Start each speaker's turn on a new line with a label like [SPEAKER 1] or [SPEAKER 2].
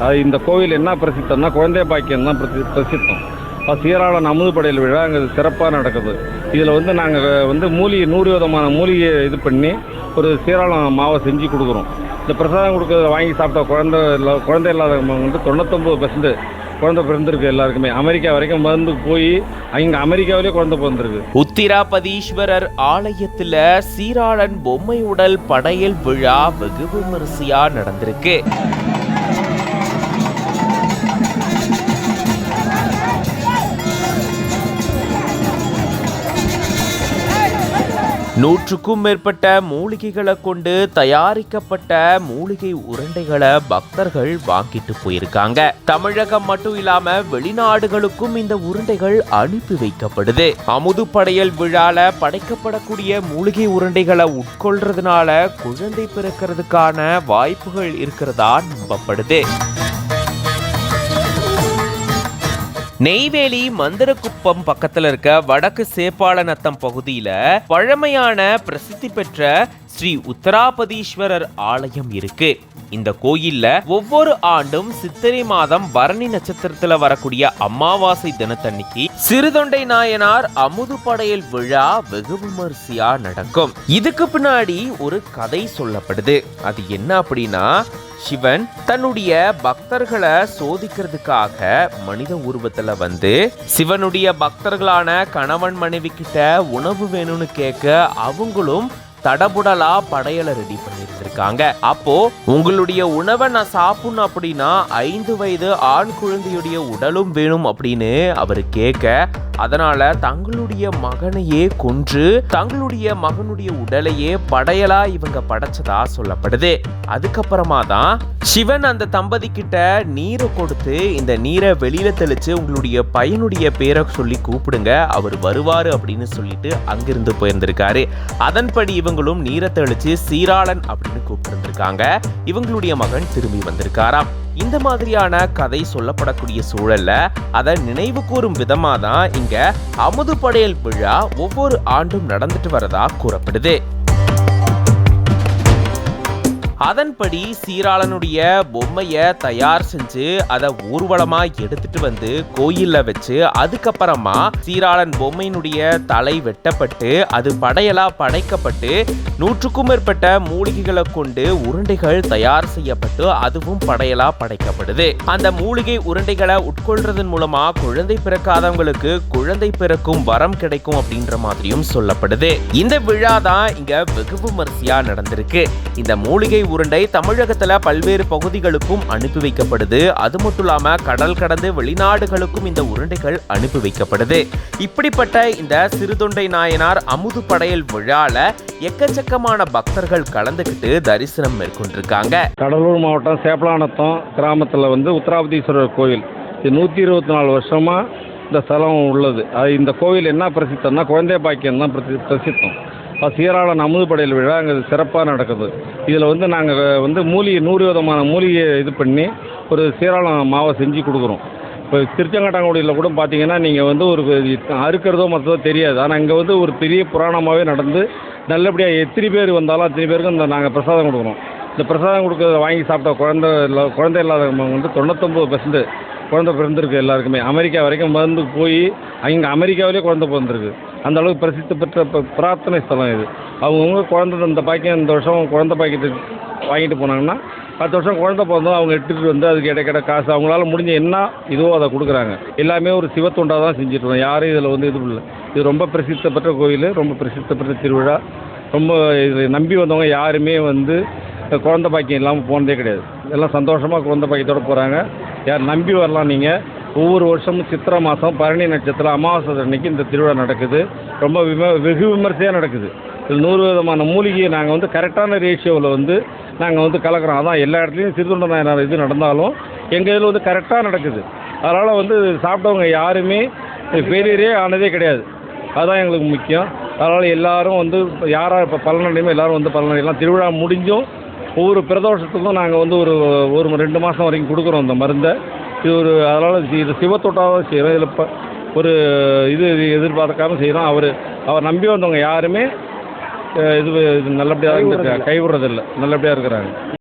[SPEAKER 1] அது இந்த கோவில் என்ன பிரசித்தம்னா குழந்தை பாக்கியம் தான் பிரசித்தம். சீராளன் அமுதுபடையல் விழா அங்கே சிறப்பாக நடக்குது. இதில் வந்து நாங்கள் வந்து மூலிகை 100 விதமான மூலிகை இது பண்ணி ஒரு சீராளம் மாவை செஞ்சு கொடுக்குறோம். இந்த பிரசாதம் கொடுக்கறத வாங்கி சாப்பிட்டா குழந்தை இல்லாதவங்க வந்து 99% குழந்தை பிறந்திருக்கு. எல்லாருக்குமே அமெரிக்கா வரைக்கும் மருந்து போய் அங்கே அமெரிக்காவிலே குழந்தை பிறந்திருக்கு.
[SPEAKER 2] உத்திராபதீஸ்வரர் ஆலயத்துல சீராளன் பொம்மை உடல் படையல் விழா வெகு விமரிசையா நடந்திருக்கு. நூற்றுக்கும் மேற்பட்ட மூலிகைகளை கொண்டு தயாரிக்கப்பட்ட மூலிகை உருண்டைகளை பக்தர்கள் வாங்கிட்டு போயிருக்காங்க. தமிழகம் மட்டும் இல்லாம வெளிநாடுகளுக்கும் இந்த உருண்டைகள் அனுப்பி வைக்கப்படுது. அமுது படையல் விழால படைக்கப்படக்கூடிய மூலிகை உருண்டைகளை உட்கொள்றதுனால குழந்தை பிறக்கிறதுக்கான வாய்ப்புகள் இருக்கிறதா நம்பப்படுது. நெய்வேலி மந்திரக்குப்பம் பக்கத்துல இருக்க வடக்கு சேப்பாளநத்தம் பகுதியில பழமையான பிரசித்தி பெற்ற ஸ்ரீ உத்தராபதீஸ்வரர் ஆலயம் இருக்கு. இந்த கோயில்ல ஒவ்வொரு ஆண்டும் சித்திரை மாதம் பரணி நட்சத்திரத்துல வரக்கூடிய அமாவாசை தினத்தன்னைக்கு சிறுதொண்டை நாயனார் அமுது படையல் விழா வெகு விமரிசையா நடக்கும். இதுக்கு பின்னாடி ஒரு கதை சொல்லப்படுது. அது என்ன அப்படின்னா, சிவன் தன்னுடைய பக்தர்களை சோதிக்கிறதுக்காக மனித உருவத்துல வந்து சிவனுடைய பக்தர்களான கணவன் மனைவி கிட்ட உணவு வேணும்னு கேட்க அவங்களும் தடபுடலா படையலை ரெடி பண்ணிருந்திருக்காங்க. அப்போ உங்களுடைய உணவை நான் சாப்பிடணும் அப்படின்னா 5 வயது ஆண் குழந்தையுடைய உடலும் வேணும் அப்படின்னு அவரு கேட்க, அதனால தங்களுடைய மகனையே கொன்று தங்களுடைய மகனுடைய உடலையே படையலா இவங்க படைச்சதா சொல்லப்படுது. அதுக்கப்புறமா தான் சிவன் அந்த தம்பதி கிட்ட நீரை கொடுத்து, இந்த நீரை வெளியில தெளிச்சு உங்களுடைய பையனுடைய பேரை சொல்லி கூப்பிடுங்க, அவர் வருவாரு அப்படின்னு சொல்லிட்டு அங்கிருந்து போயிருந்திருக்காரு. அதன்படி இவங்களும் நீரை தெளிச்சு சீராளன் அப்படின்னு கூப்பிட்டிருந்திருக்காங்க. இவங்களுடைய மகன் திரும்பி வந்திருக்காராம். இந்த மாதிரியான கதை சொல்லப்படக்கூடிய சூழல்ல அதை நினைவு கூறும் விதமா தான் இங்க அமுது படையல் விழா ஒவ்வொரு ஆண்டும் நடந்துட்டு வரதா கூறப்படுது. அதன்படி சீராளனுடைய பொம்மைய தயார் செஞ்சு அதை ஊர்வலமா எடுத்துட்டு வந்து கோயில்ல வச்சு, அதுக்கப்புறமா சீராளன் பொம்மையினுடைய தலை வெட்டப்பட்டு அது படையலா படைக்கப்பட்டு 100க்கும் மேற்பட்ட மூலிகைகளை கொண்டு உருண்டைகள் தயார் செய்யப்பட்டு அதுவும் படையலா படைக்கப்படுது. அந்த மூலிகை உருண்டைகளை உட்கொள்றதன் மூலமா குழந்தை பிறக்காதவங்களுக்கு குழந்தை பிறக்கும் வரம் கிடைக்கும் அப்படின்ற மாதிரியும் சொல்லப்படுது. இந்த விழா தான் இங்க வெகு விமரிசையா நடந்திருக்கு. இந்த மூலிகை உருண்டை தமிழகத்துல பல்வேறு பகுதிகளுக்கும் அனுப்பி வைக்கப்படுது. அது மட்டும் இல்லாம கடல் கடந்து வெளிநாடுகளுக்கும் இந்த உருண்டைகள் அனுப்பி வைக்கப்படுது. இப்படிப்பட்ட இந்த சிறுதொண்டை நாயனார் அமுது படையல் விழால எக்கச்சக்கமான பக்தர்கள் கலந்துக்கிட்டு தரிசனம் மேற்கொண்டிருக்காங்க.
[SPEAKER 1] கடலூர் மாவட்டம் சேப்பலாநத்தம் கிராமத்துல வந்து உத்தராபதீஸ்வரர் கோயில் 124 வருஷமா இந்த ஸ்தலம் உள்ளது. இந்த கோவில் என்ன பிரசித்தம்னா குழந்தை பாக்கியம் தான் பிரசித்தம். சீராளன் அமுதுபடையல் விழா அங்கே சிறப்பாக நடக்குது. இதில் வந்து நாங்கள் வந்து 100 விதமான மூலிகை இது பண்ணி ஒரு சீராளம் மாவை செஞ்சு கொடுக்குறோம். இப்போ திருச்செங்கோட்டாங்குடியில் கூட பார்த்தீங்கன்னா நீங்கள் வந்து ஒரு அறுக்கிறதோ மற்றதோ தெரியாது. ஆனால் இங்கே வந்து ஒரு பெரிய புராணமாகவே நடந்து நல்லபடியாக எத்தனை பேர் வந்தாலும் அத்தனை பேருக்கும் இந்த நாங்கள் பிரசாதம் கொடுக்குறோம். இந்த பிரசாதம் கொடுக்கறத வாங்கி சாப்பிட்டா குழந்தை இல்லாதவங்க வந்து 99% குழந்தை பிறந்திருக்கு. எல்லாருக்குமே அமெரிக்கா வரைக்கும் மருந்து போய் அங்கே அமெரிக்காவிலே குழந்தை பிறந்திருக்கு. அந்த அளவுக்கு பிரசித்தி பெற்ற பிரார்த்தனை ஸ்தலம் இது. அவங்கவுங்க குழந்தை இந்த பாக்கியம் இந்த வருஷம் குழந்தை பாக்கியத்தை வாங்கிட்டு போனாங்கன்னா 10 வருஷம் குழந்தை பிறந்தோம் அவங்க எடுத்துகிட்டு வந்து அதுக்கு இடைக்கிட காசு அவங்களால முடிஞ்ச என்ன இதுவோ அதை கொடுக்குறாங்க. எல்லாமே ஒரு சிவத்தொண்டாக தான் செஞ்சுட்ருக்கோம். யாரும் இதில் வந்து இது இல்லை. இது ரொம்ப பிரசித்த பெற்ற கோயில், ரொம்ப பிரசித்த பெற்ற திருவிழா. ரொம்ப இதில் நம்பி வந்தவங்க யாருமே வந்து குழந்தை பாக்கியம் இல்லாமல் போனதே கிடையாது. எல்லாம் சந்தோஷமாக குழந்தை பாக்கியத்தோடு போகிறாங்க. யார் நம்பி வரலாம். நீங்கள் ஒவ்வொரு வருஷமும் சித்திரை மாதம் பரணி நட்சத்திரம் அமாவாசை அன்னைக்கு இந்த திருவிழா நடக்குது. ரொம்ப வெகு விமரிசையாக நடக்குது. இதில் 100 விதமான மூலிகையை நாங்கள் வந்து கரெக்டான ரேஷியோவில் வந்து நாங்கள் வந்து கலக்கிறோம். அதான் எல்லா இடத்துலையும் சிறுதொண்டை நாயனார் இது நடந்தாலும் எங்கள் இதில் வந்து கரெக்டாக நடக்குது. அதனால் வந்து சாப்பிட்டவங்க யாருமே ஃபெயிலியரே ஆனதே கிடையாது. அதுதான் எங்களுக்கு முக்கியம். அதனால் எல்லோரும் வந்து யாராக இப்போ பலனடையுமோ எல்லோரும் வந்து பலனடையலாம். திருவிழா முடிஞ்சும் ஒவ்வொரு பிரதோஷத்துக்கும் நாங்கள் வந்து ஒரு 2 மாதம் வரைக்கும் கொடுக்குறோம் இந்த மருந்தை. இது அதனால் இது சிவத்தொட்டாக செய்கிறோம். இதில் இப்போ ஒரு இது எதிர்பார்க்காம செய்கிறோம். அவர் நம்பி வந்தவங்க யாருமே இது நல்லபடியாக கைவிடுறதில்லை. நல்லபடியாக இருக்கிறாங்க.